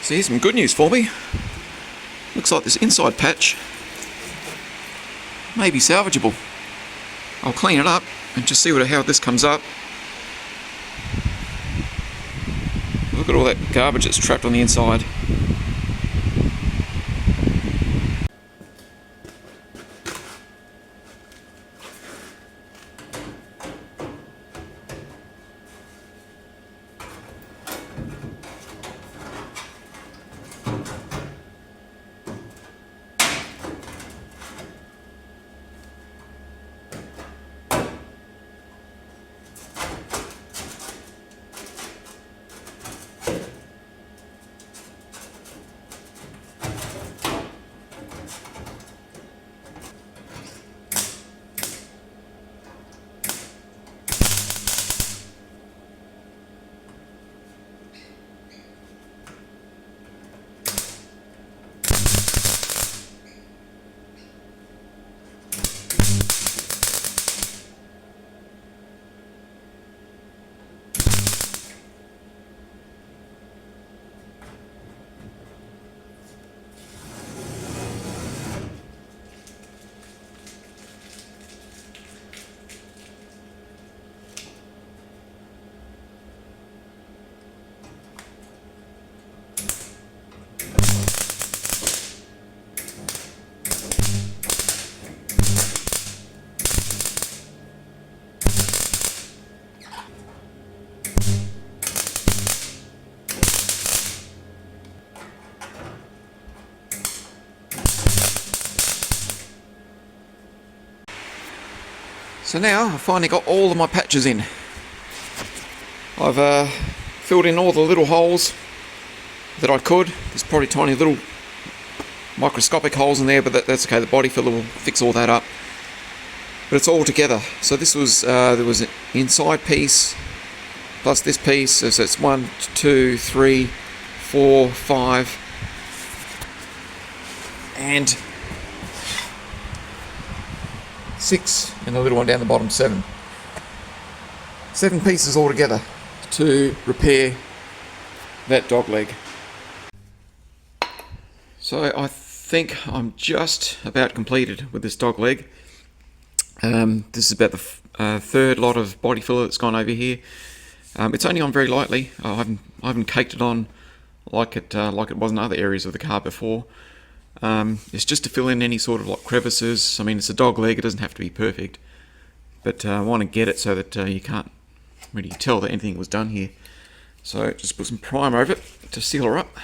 So here's some good news for me. Looks like this inside patch may be salvageable. I'll clean it up and just see how this comes up. Look at all that garbage that's trapped on the inside. So now I've finally got all of my patches in. I've filled in all the little holes that I could. There's probably tiny little microscopic holes in there, but that's okay. The body filler will fix all that up. But it's all together. So this was there was an inside piece plus this piece. So it's 1, 2, 3, 4, 5, and 6, and a little one down the bottom, 7. 7 pieces all together to repair that dog leg. So I think I'm just about completed with this dog leg. This is about the third lot of body filler that's gone over here. It's only on very lightly. I haven't caked it on like it was in other areas of the car before. It's just to fill in any sort of like crevices. I mean, it's a dog leg, it doesn't have to be perfect, but I want to get it so that you can't really tell that anything was done here. So just put some primer over it to seal her up.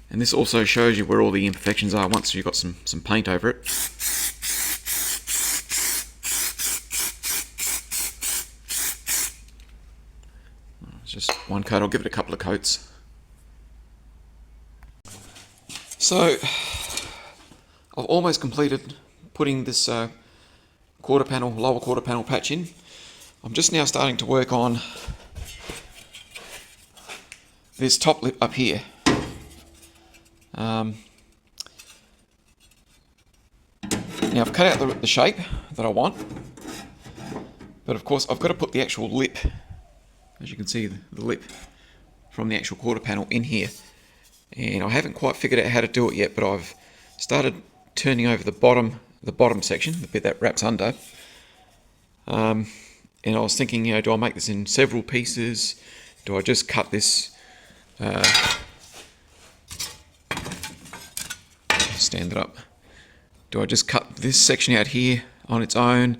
And this also shows you where all the imperfections are once you've got some paint over it. It's just one coat. I'll give it a couple of coats. So I've almost completed putting this lower quarter panel patch in. I'm just now starting to work on this top lip up here. Now I've cut out the shape that I want, but of course I've got to put the actual lip, as you can see the lip from the actual quarter panel in here. And I haven't quite figured out how to do it yet, but I've started turning over the bottom section, the bit that wraps under. And I was thinking, do I make this in several pieces? Do I just cut this? Stand it up. Do I just cut this section out here on its own,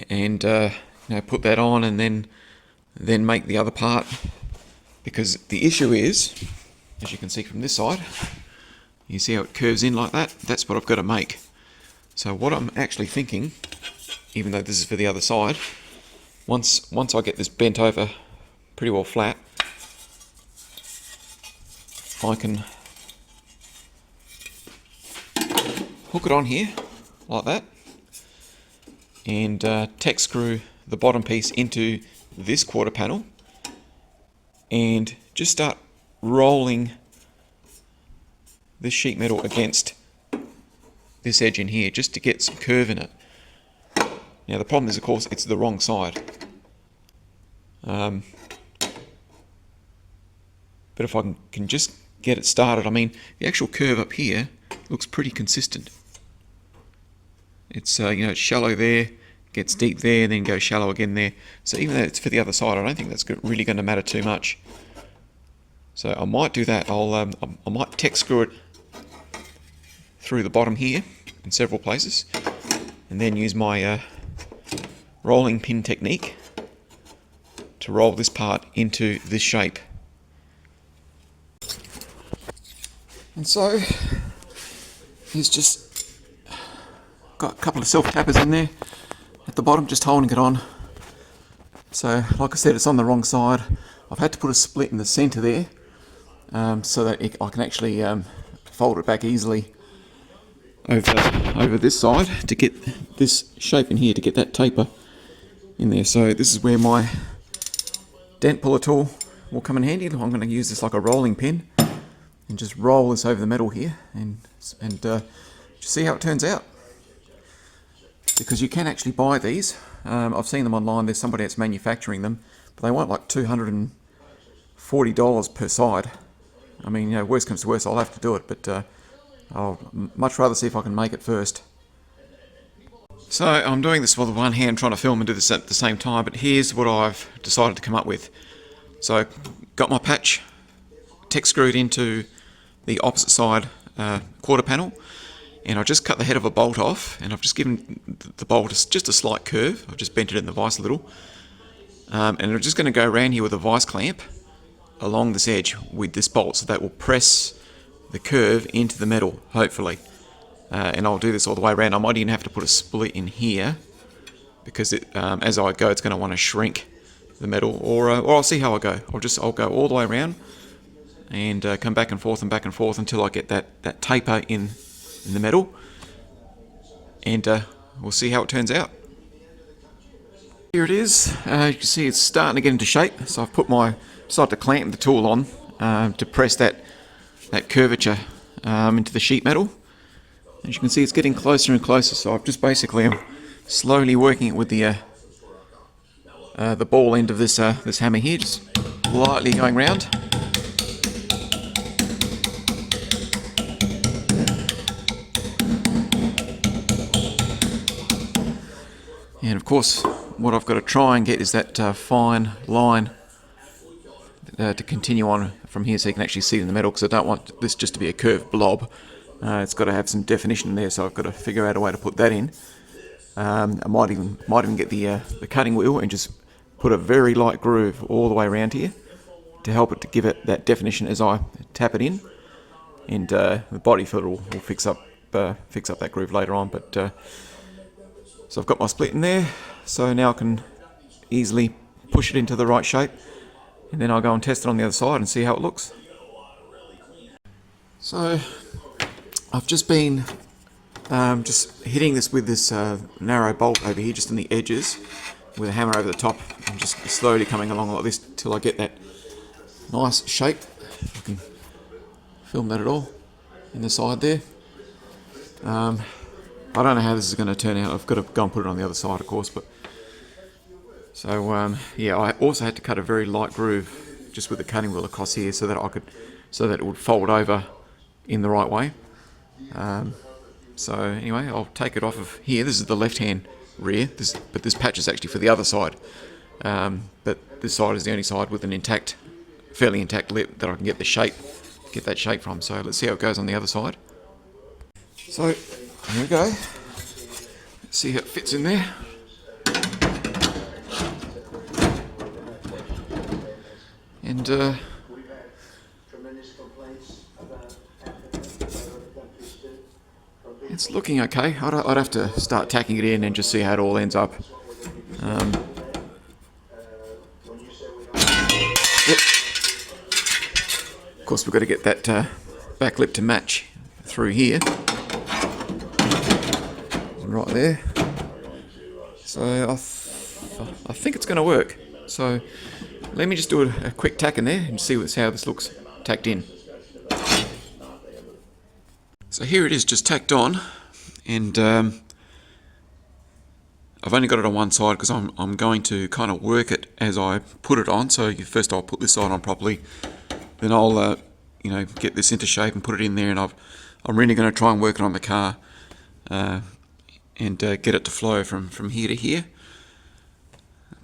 and put that on, and then make the other part? Because the issue is, as you can see from this side, you see how it curves in like that? That's what I've got to make. So what I'm actually thinking, even though this is for the other side, once I get this bent over pretty well flat, I can hook it on here like that and tack screw the bottom piece into this quarter panel and just start rolling this sheet metal against this edge in here just to get some curve in it. Now the problem is, of course, it's the wrong side. but if I can just get it started, I mean, the actual curve up here looks pretty consistent. It's you know, it's shallow there, gets deep there, and then goes shallow again there. So even though it's for the other side, I don't think that's really going to matter too much. So I might do that. I might tech screw it through the bottom here in several places, and then use my rolling pin technique to roll this part into this shape. And so he's just got a couple of self-tappers in there at the bottom, just holding it on. So like I said, it's on the wrong side. I've had to put a split in the center there, so that I can actually fold it back easily over this side to get this shape in here, to get that taper in there. So this is where my dent puller tool will come in handy. I'm going to use this like a rolling pin and just roll this over the metal here and just see how it turns out. Because you can actually buy these. I've seen them online. There's somebody that's manufacturing them, but they want like $240 per side. I mean, you know, worst comes to worst, I'll have to do it, but I'll much rather see if I can make it first. So I'm doing this with one hand, trying to film and do this at the same time, but here's what I've decided to come up with. So got my patch tech screwed into the opposite side quarter panel, and I just cut the head of a bolt off, and I've just given the bolt just a slight curve. I've just bent it in the vise a little, and I'm just going to go around here with a vise clamp along this edge with this bolt, so that will press the curve into the metal, hopefully. And I'll do this all the way around. I might even have to put a split in here, because as I go, it's going to want to shrink the metal, or I'll see how I go. I'll go all the way around and come back and forth until I get that taper in the metal, and we'll see how it turns out. Here it is. You can see it's starting to get into shape. So I've decided to clamp the tool on to press that curvature into the sheet metal. As you can see, it's getting closer and closer. So I've just basically slowly working it with the ball end of this hammer here, just lightly going round. And of course, what I've got to try and get is that fine line to continue on from here, so you can actually see it in the metal, because I don't want this just to be a curved blob. It's got to have some definition in there, so I've got to figure out a way to put that in. I might even get the cutting wheel and just put a very light groove all the way around here to help it to give it that definition as I tap it in, and the body filter will fix up that groove later on. But so I've got my split in there, so now I can easily push it into the right shape, and then I'll go and test it on the other side and see how it looks. So I've just been just hitting this with this narrow bolt over here, just on the edges, with a hammer over the top. I'm just slowly coming along like this till I get that nice shape. If I can film that at all in the side there. I don't know how this is going to turn out. I've got to go and put it on the other side, of course. But so yeah, I also had to cut a very light groove just with the cutting wheel across here, so that it would fold over in the right way. So anyway, I'll take it off of here. This is the left-hand rear, but this patch is actually for the other side. But this side is the only side with an fairly intact lip that I can get that shape from. So let's see how it goes on the other side. So here we go. Let's see how it fits in there. And it's looking okay. I'd have to start tacking it in and just see how it all ends up. Yep. Of course, we've got to get that back lip to match through here. Right there. So I think it's going to work. So let me just do a quick tack in there and see how this looks tacked in. So here it is, just tacked on, and I've only got it on one side because I'm going to kind of work it as I put it on. So first I'll put this side on properly, then I'll you know, get this into shape and put it in there, and I'm really going to try and work it on the car and get it to flow from here to here.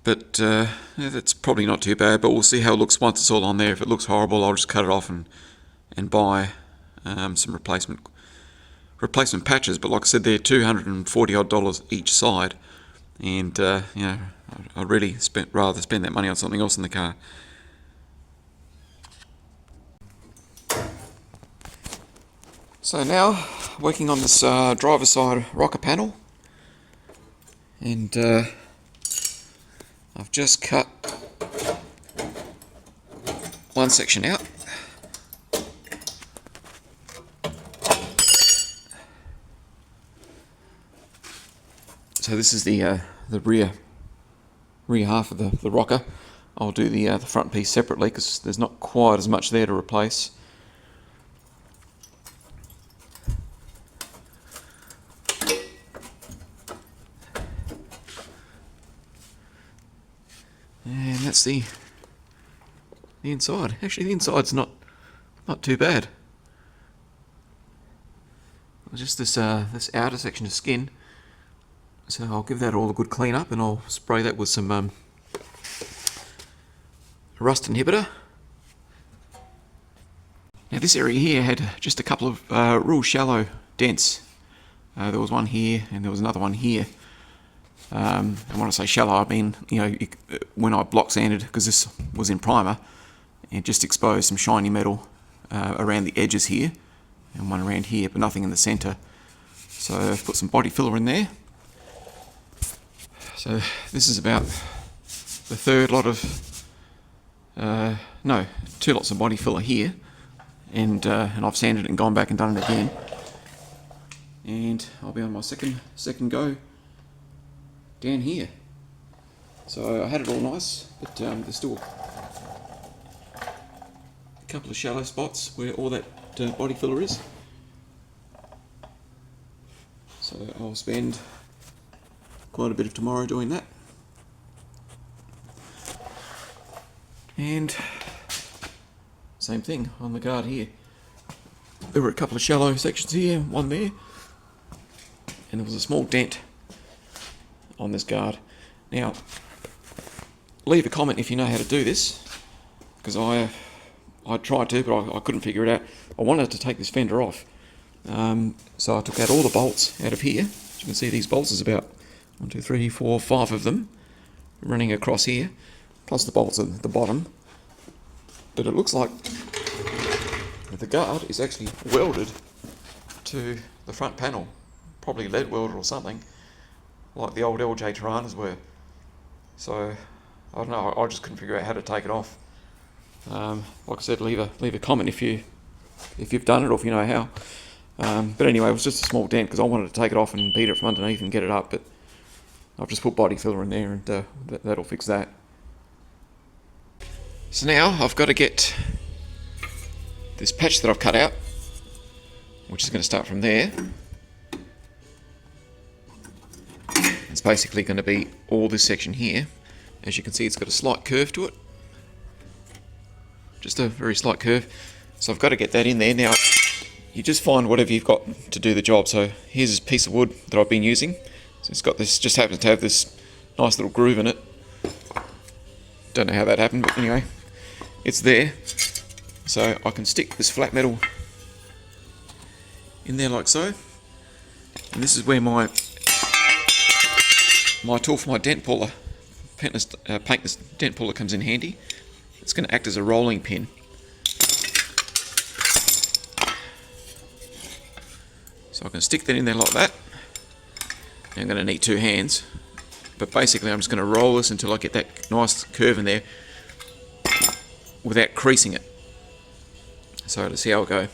But yeah, that's probably not too bad, but we'll see how it looks once it's all on there. If it looks horrible, I'll just cut it off and buy some replacement patches. But like I said, they're $240 odd each side, and you know, I'd really rather spend that money on something else in the car. So now, working on this driver's side rocker panel, and I've just cut one section out. So this is the rear half of the rocker. I'll do the front piece separately because there's not quite as much there to replace. And that's the inside. Actually, the inside's not too bad. Just this outer section of skin. So I'll give that all a good clean up, and I'll spray that with some rust inhibitor. Now this area here had just a couple of real shallow dents. There was one here, and there was another one here. And when I say shallow, I mean, you know, when I block sanded, because this was in primer, and just exposed some shiny metal around the edges here, and one around here, but nothing in the centre. So I've put some body filler in there. So this is about the third lot of, no, 2 lots of body filler here, and I've sanded it and gone back and done it again. And I'll be on my second go down here. So I had it all nice, but there's still a couple of shallow spots where all that body filler is. So I'll spend quite a bit of tomorrow doing that. And same thing on the guard here. There were a couple of shallow sections here, one there, and there was a small dent on this guard. Now, leave a comment if you know how to do this, because I tried to, but I couldn't figure it out. I wanted to take this fender off, so I took out all the bolts out of here. As you can see, these bolts is about 1, 2, 3, 4, 5 of them running across here, plus the bolts at the bottom. But it looks like the guard is actually welded to the front panel, probably lead welded or something, like the old LJ Tiranas were. So I don't know, I just couldn't figure out how to take it off. Like I said, leave a comment if you've done it or if you know how. But anyway, it was just a small dent because I wanted to take it off and beat it from underneath and get it up, but I've just put body filler in there, and that'll fix that. So now I've got to get this patch that I've cut out, which is going to start from there. It's basically going to be all this section here. As you can see, it's got a slight curve to it. Just a very slight curve. So I've got to get that in there. Now, you just find whatever you've got to do the job. So here's this piece of wood that I've been using. So it's got this, just happens to have this nice little groove in it. Don't know how that happened, but anyway, it's there. So I can stick this flat metal in there like so. And this is where my tool for my dent puller, paintless dent puller, comes in handy. It's going to act as a rolling pin. So I can stick that in there like that. I'm going to need 2 hands, but basically I'm just going to roll this until I get that nice curve in there without creasing it. So let's see how it goes.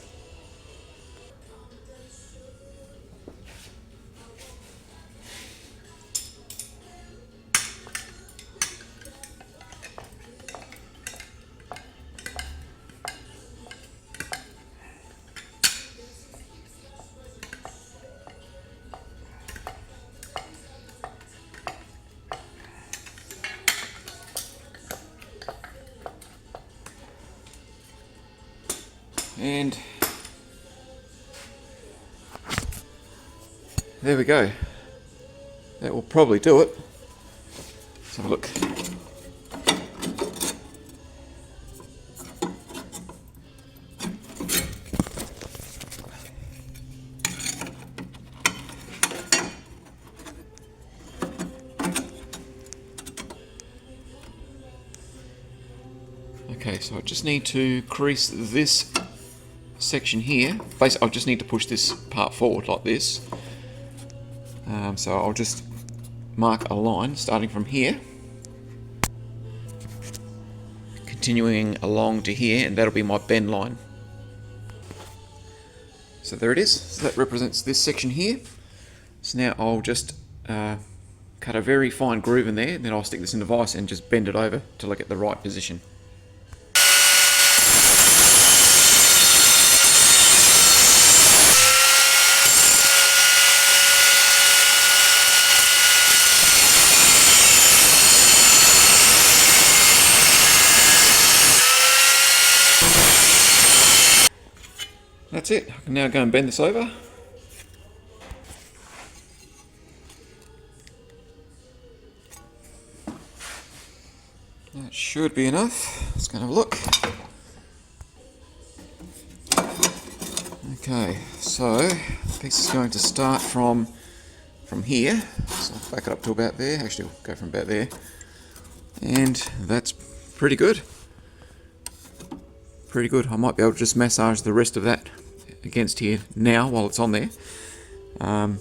And there we go. That will probably do it. Let's have a look. Okay, so I just need to crease this section here. Basically, I just need to push this part forward like this. So I'll just mark a line starting from here, continuing along to here, and that'll be my bend line. So there it is. So that represents this section here. So now I'll just cut a very fine groove in there, then I'll stick this in the vise and just bend it over till I get the right position. That's it. I can now go and bend this over. That should be enough. Let's go and have a look. Okay, so the piece is going to start from here. So I'll back it up to about there. Actually, I'll go from about there. And that's pretty good. Pretty good. I might be able to just massage the rest of that against here now while it's on there. I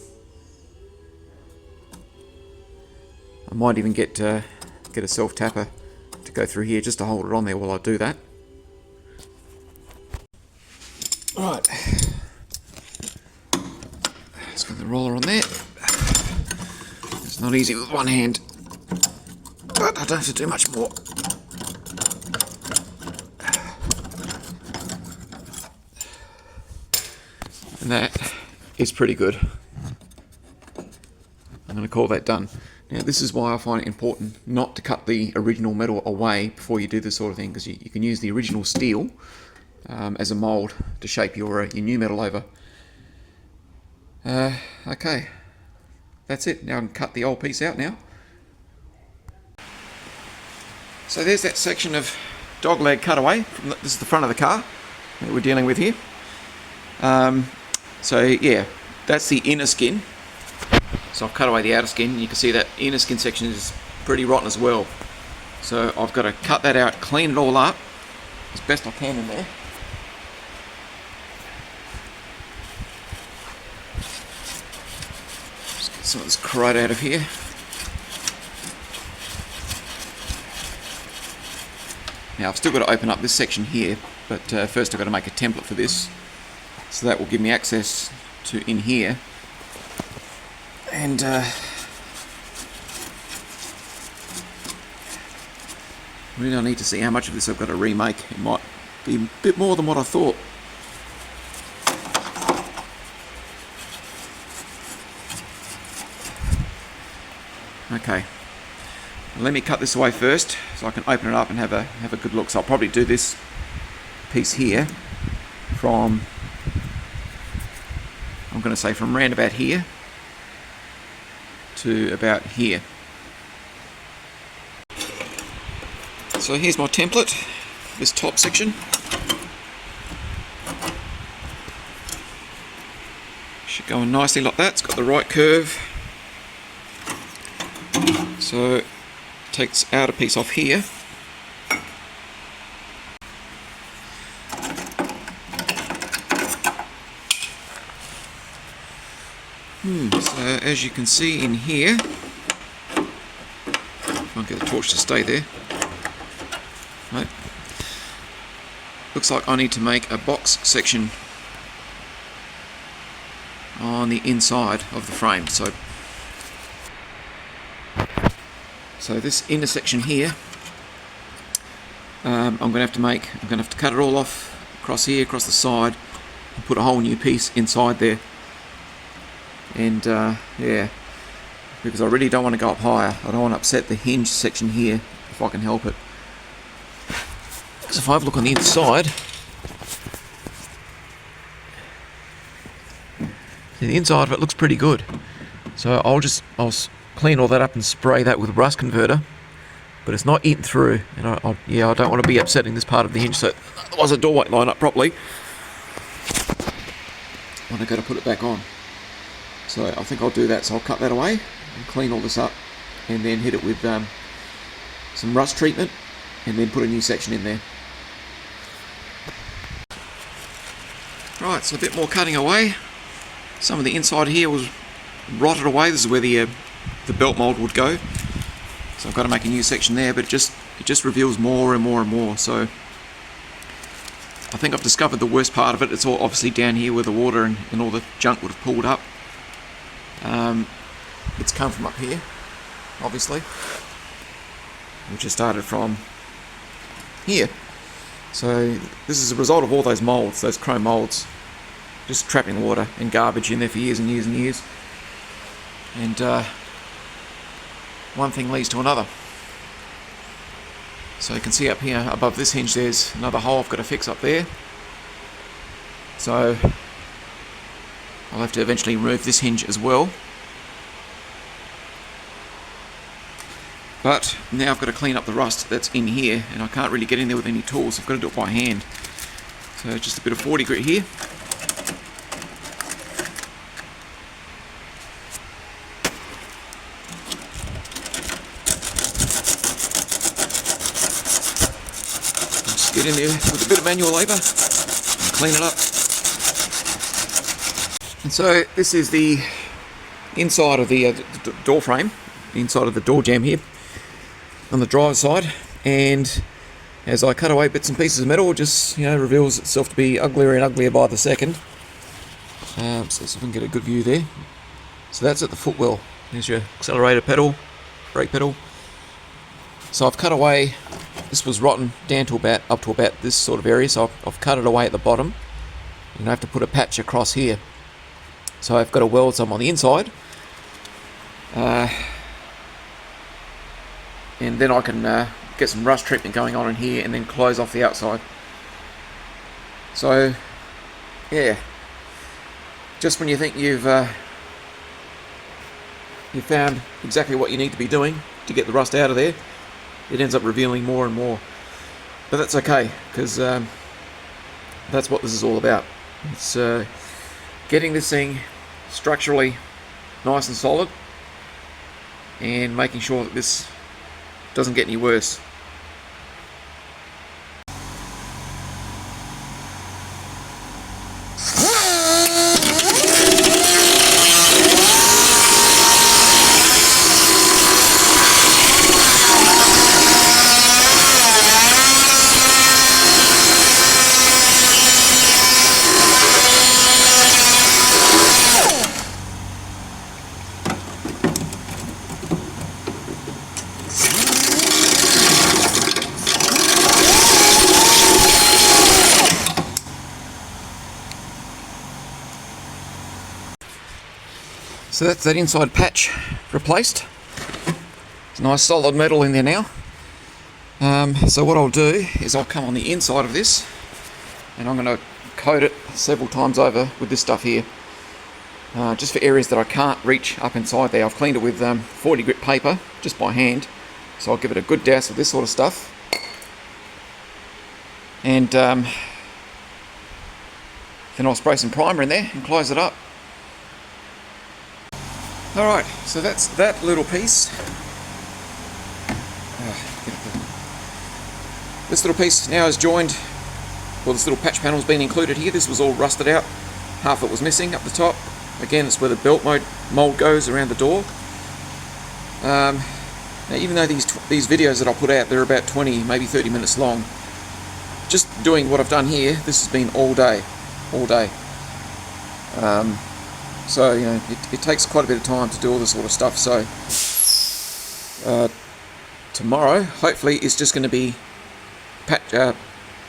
might even get a self tapper to go through here just to hold it on there while I do that. Right, let's get the roller on there. It's not easy with one hand, but I don't have to do much more. And that is pretty good. I'm going to call that done. Now this is why I find it important not to cut the original metal away before you do this sort of thing, because you can use the original steel as a mould to shape your new metal over. Okay, that's it. Now I can cut the old piece out now. So there's that section of dog leg cut away. This is the front of the car that we're dealing with here. So yeah, that's the inner skin. So I've cut away the outer skin. You can see that inner skin section is pretty rotten as well. So I've got to cut that out, clean it all up as best I can in there. Just get some of this crud out of here. Now I've still got to open up this section here, but first I've got to make a template for this. So that will give me access to in here. And really I need to see how much of this I've got to remake. It might be a bit more than what I thought. Okay, let me cut this away first so I can open it up and have a good look. So I'll probably do this piece here from, I'm going to say from round about here to about here. So here's my template, this top section. Should go in nicely like that. It's got the right curve. So take this outer piece off here. So as you can see in here, if I can get the torch to stay there, right. Looks like I need to make a box section on the inside of the frame. So this inner section here, I'm going to have to cut it all off across here, across the side, and put a whole new piece inside there. And yeah, because I really don't want to go up higher. I don't want to upset the hinge section here if I can help it. Because if I have a look on the inside, See, the inside of it looks pretty good. So I'll clean all that up and spray that with rust converter. But it's not eaten through, and I don't want to be upsetting this part of the hinge, so otherwise the door won't line up properly when I go to put it back on. So I think I'll do that. So I'll cut that away and clean all this up, and then hit it with some rust treatment, and then put a new section in there. Right, so a bit more cutting away. Some of the inside here was rotted away. This is where the belt mold would go. So I've got to make a new section there, but it just reveals more and more and more. So I think I've discovered the worst part of it. It's all obviously down here where the water and all the junk would have pulled up. It's come from up here, obviously, which has started from here. So this is a result of all those molds, those chrome molds, just trapping water and garbage in there for years and years and years. And one thing leads to another. So you can see up here above this hinge there's another hole I've got to fix up there. So I'll have to eventually remove this hinge as well. But now I've got to clean up the rust that's in here, and I can't really get in there with any tools. I've got to do it by hand. So just a bit of 40 grit here. Get in there with a bit of manual labour and clean it up. And so this is the inside of the door frame, the inside of the door jamb here on the driver's side, and as I cut away bits and pieces of metal, it just reveals itself to be uglier and uglier by the second. So see if we can get a good view there. So that's at the footwell. There's your accelerator pedal, brake pedal. So I've cut away. This was rotten down to up to about this sort of area, so I've cut it away at the bottom, and I have to put a patch across here. So I've got to weld some on the inside, and then I can get some rust treatment going on in here, and then close off the outside. So yeah, just when you think you've found exactly what you need to be doing to get the rust out of there, it ends up revealing more and more. But that's okay, because that's what this is all about. It's getting this thing structurally nice and solid, and making sure that this doesn't get any worse. So that's that inside patch replaced. It's nice solid metal in there now. So what I'll do is I'll come on the inside of this, and I'm going to coat it several times over with this stuff here, just for areas that I can't reach up inside there. I've cleaned it with 40 grit paper just by hand, so I'll give it a good douse with this sort of stuff, and then I'll spray some primer in there and close it up. Alright, so that's that little piece. This little piece now is joined, well, this little patch panel's been included here. This was all rusted out, half it was missing up the top. Again, it's where the belt mold goes around the door. Now, even though these videos that I put out, they're about 20, maybe 30 minutes long, just doing what I've done here, this has been all day. So, it takes quite a bit of time to do all this sort of stuff. So, tomorrow, hopefully, is just going to be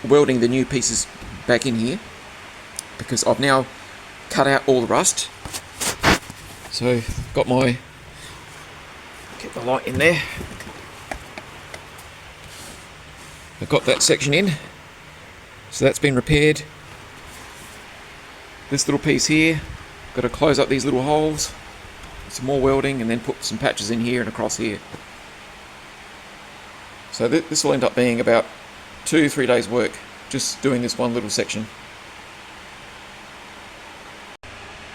welding the new pieces back in here, because I've now cut out all the rust. So, got my, get the light in there. I've got that section in, so that's been repaired. This little piece here, got to close up these little holes, some more welding, and then put some patches in here and across here. So this will end up being about 2-3 days work just doing this one little section.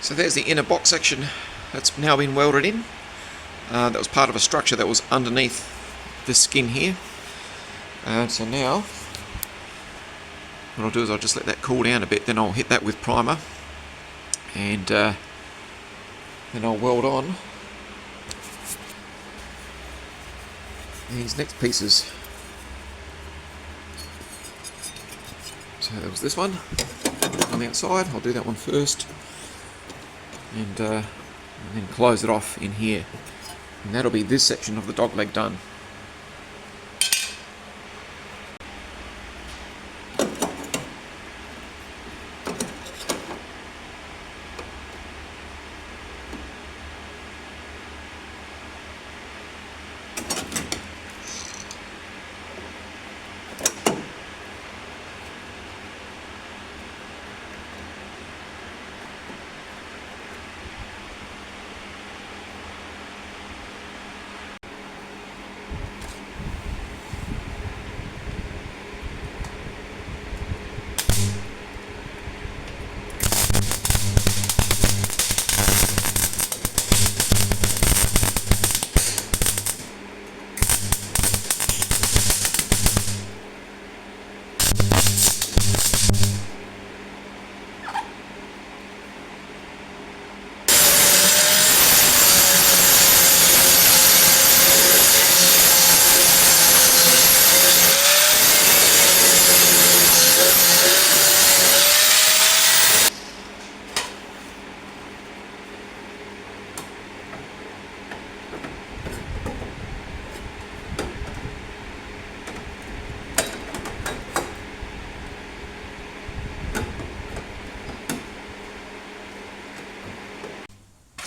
So there's the inner box section that's now been welded in. That was part of a structure that was underneath this skin here. So now what I'll do is I'll just let that cool down a bit, then I'll hit that with primer, and then I'll weld on these next pieces. So there was this one on the outside. I'll do that one first, and then close it off in here, and that'll be this section of the dog leg done.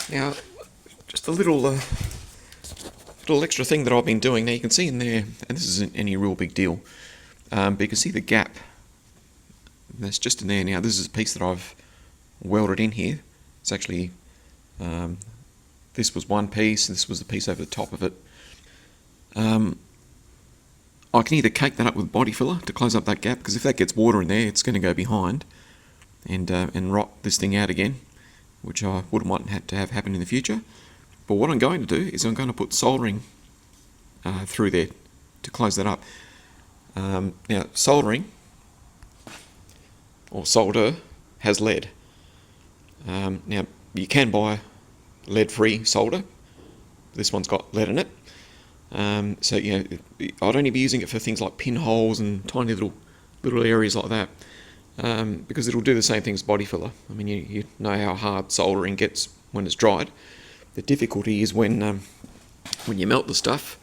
Now, just a little extra thing that I've been doing. Now you can see in there, and this isn't any real big deal, but you can see the gap that's just in there. Now this is a piece that I've welded in here. It's actually, this was one piece, and this was the piece over the top of it. I can either cake that up with body filler to close up that gap, because if that gets water in there, it's going to go behind and rot this thing out again, which I wouldn't want to have happen in the future. But what I'm going to do is I'm going to put soldering through there to close that up. Now, soldering, or solder, has lead. Now, you can buy lead-free solder. This one's got lead in it. So, you know, I'd only be using it for things like pinholes and tiny little areas like that. Because it'll do the same thing as body filler. I mean, you know how hard soldering gets when it's dried. The difficulty is when you melt the stuff.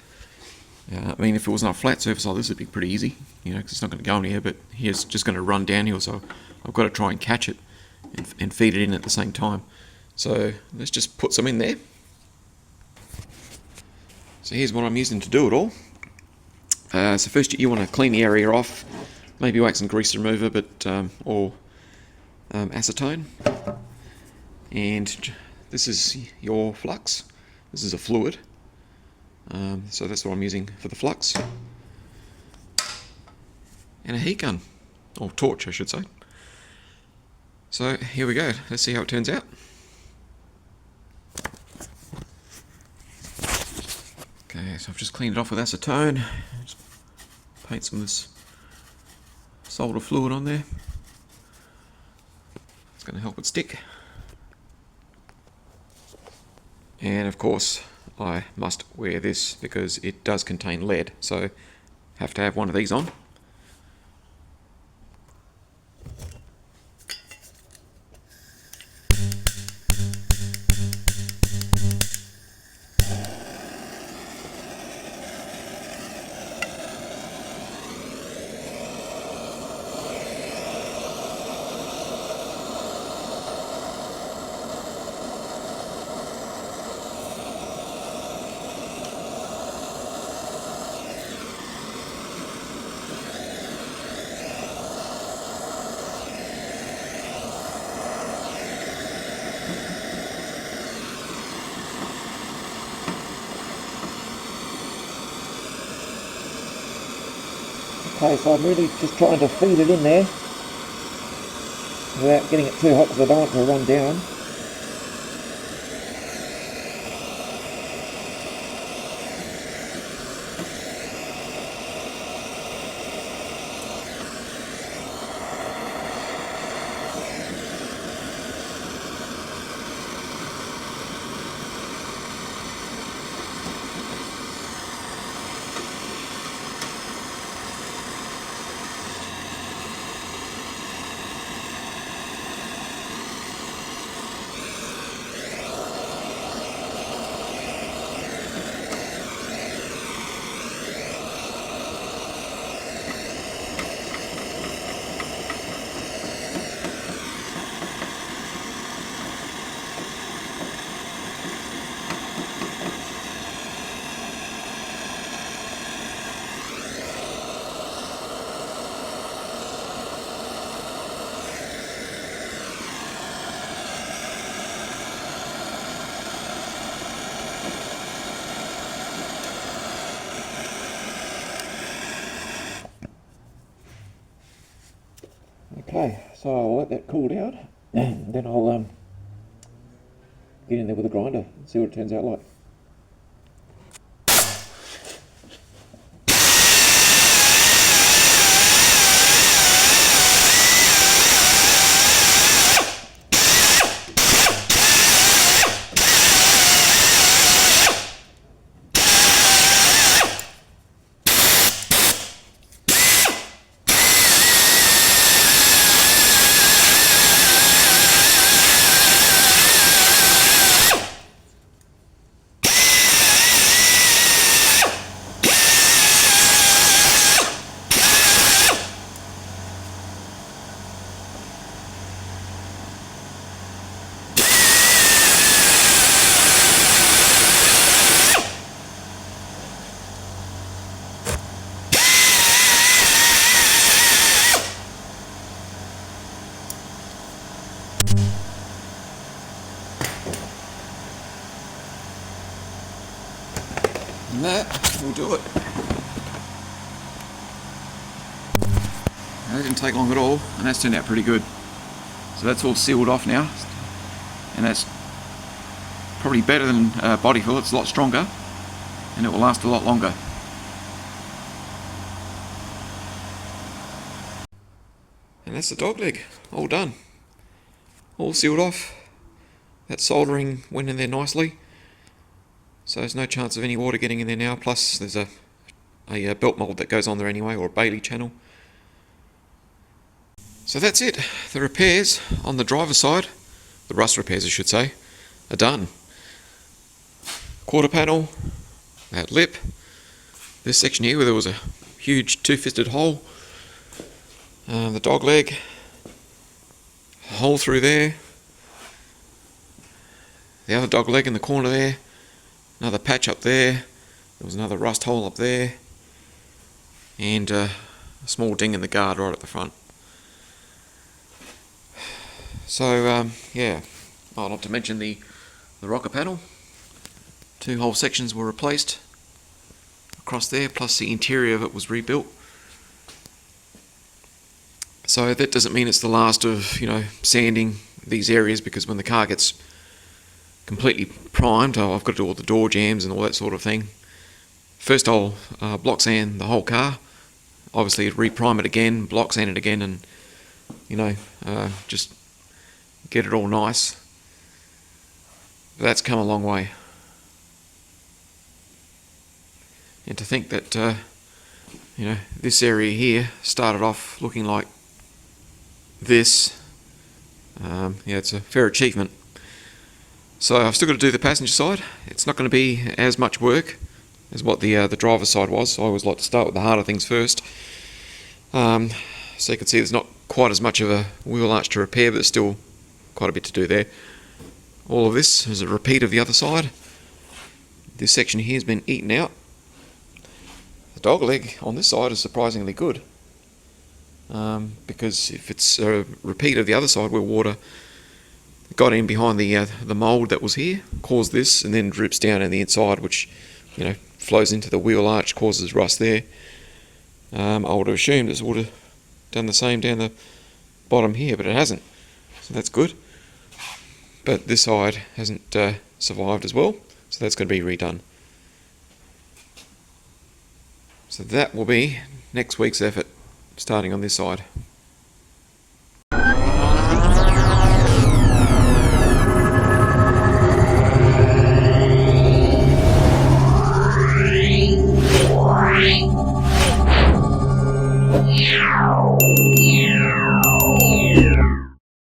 I mean, if it was on a flat surface like this, it'd be pretty easy, you know, because it's not going to go anywhere. But here it's just going to run downhill, so I've got to try and catch it and feed it in at the same time. So let's just put some in there. So here's what I'm using to do it all. So first you want to clean the area off. Maybe wax and grease remover, or acetone. And this is your flux. This is a fluid. So that's what I'm using for the flux. And a heat gun, or torch I should say. So here we go. Let's see how it turns out. Okay, so I've just cleaned it off with acetone. Just paint some of this solder fluid on there. It's going to help it stick. And of course I must wear this because it does contain lead, so have to have one of these on. Okay, so I'm really just trying to feed it in there without getting it too hot because I don't want it to run down. Okay, so I'll let that cool down and then I'll get in there with a grinder and see what it turns out like. And that will do it. That didn't take long at all, and that's turned out pretty good. So that's all sealed off now, and that's probably better than body fill. It's a lot stronger, and it will last a lot longer. And that's the dog leg, all done. All sealed off. That soldering went in there nicely. So there's no chance of any water getting in there now, plus there's a belt mould that goes on there anyway, or a Bailey channel. So that's it. The repairs on the driver's side, the rust repairs I should say, are done. Quarter panel, that lip, this section here where there was a huge two-fisted hole, the dog leg, a hole through there, the other dog leg in the corner there, another patch up there, there was another rust hole up there, and a small ding in the guard right at the front. So yeah, oh, not to mention the rocker panel. Two whole sections were replaced across there, plus the interior of it was rebuilt. So that doesn't mean it's the last of, sanding these areas, because when the car gets completely primed, I've got to do all the door jambs and all that sort of thing. First I'll block sand the whole car, obviously reprime it again, block sand it again, and just get it all nice. But that's come a long way. And to think that this area here started off looking like this, it's a fair achievement. So I've still got to do the passenger side. It's not going to be as much work as what the driver's side was. So I always like to start with the harder things first. So you can see there's not quite as much of a wheel arch to repair, but there's still quite a bit to do there. All of this is a repeat of the other side. This section here has been eaten out. The dog leg on this side is surprisingly good, because if it's a repeat of the other side where water got in behind the mould that was here, caused this, and then drips down in the inside, which flows into the wheel arch, causes rust there. I would have assumed this would have done the same down the bottom here, but it hasn't, so that's good. But this side hasn't survived as well, so that's going to be redone. So that will be next week's effort, starting on this side. Meow.